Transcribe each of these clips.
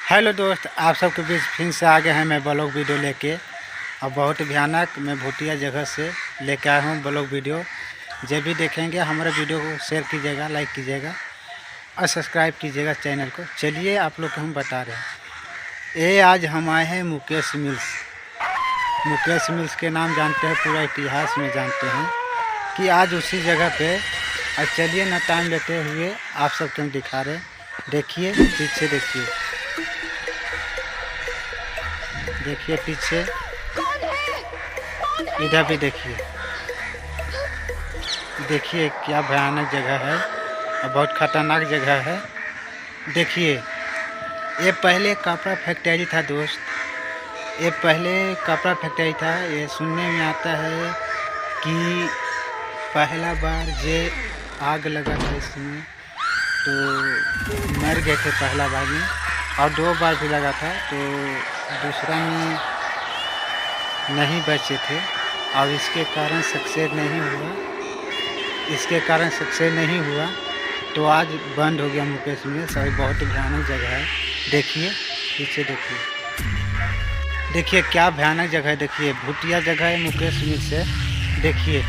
Hello दोस्त, आप सबके बीच फिर से आ गए हैं मैं ब्लॉग वीडियो लेके। और बहुत भयानक मैं भूतिया जगह से लेके आया हूँ ब्लॉग वीडियो। जब भी देखेंगे हमारे वीडियो को शेयर कीजिएगा, लाइक कीजिएगा और सब्सक्राइब कीजिएगा चैनल को। चलिए आप लोग को हम बता रहे हैं। ये आज हम आए हैं मुकेश मिल्स। मुकेश मिल्स के नाम जानते हैं, पूरा इतिहास में जानते हैं कि आज उसी जगह पे। और चलिए ना टाइम लेते हुए आप सबको हम दिखा रहे हैं। देखिए पीछे, देखिए पीछे, इधर भी देखिए। देखिए क्या भयानक जगह है और बहुत खतरनाक जगह है। देखिए ये पहले कपड़ा फैक्ट्री था दोस्त, ये पहले कपड़ा फैक्ट्री था। ये सुनने में आता है कि पहला बार जे आग लगा था इसमें तो मर गए थे पहला बार में, और 2 बार भी लगा था तो दूसरा में नहीं बचे थे। और इसके कारण सक्सेस नहीं हुआ, तो आज बंद हो गया मुकेश मिल्स। और बहुत भयानक जगह है। देखिए पीछे, देखिए क्या भयानक जगह है। देखिए भूतिया जगह है मुकेश मिल्स से। देखिए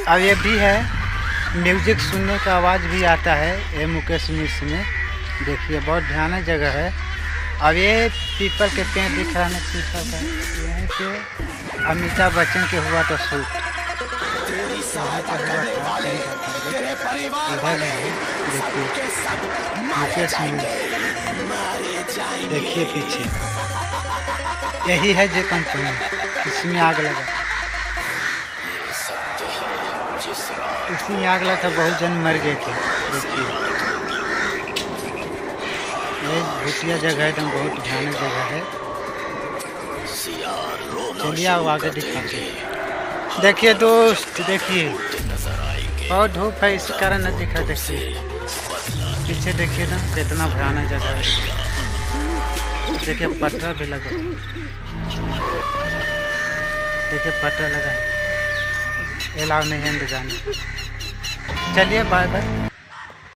अब ये भी है, म्यूजिक सुनने का आवाज़ भी आता है ये मुकेश मिल्स में। देखिए बहुत भयानक जगह है। अब ये पीपल के पेड़ दिख रहा है, पीपल का यहीं पे अमिताभ बच्चन के हुआ था शूट, इधर है। देखिए मुकेश मिल्स, देखिए पीछे यही है जो कंपनी, इसमें आग लगा। इसमें आग लगा था, बहुत जन मर गए थे। देखिए ये भूतिया जगह है, एकदम बहुत भयानक जगह है। चलिए आप आगे दिखाते हैं। देखिए दोस्त, देखिए बहुत धूप है, इस कारण न दिखा। देखिए पीछे देखिए ना कितना भयानक जगह है। देखिए पत्थर भी लगा, देखिए पत्थर लगा, अलाउ नहीं है जाने। चलिए बाय बाय।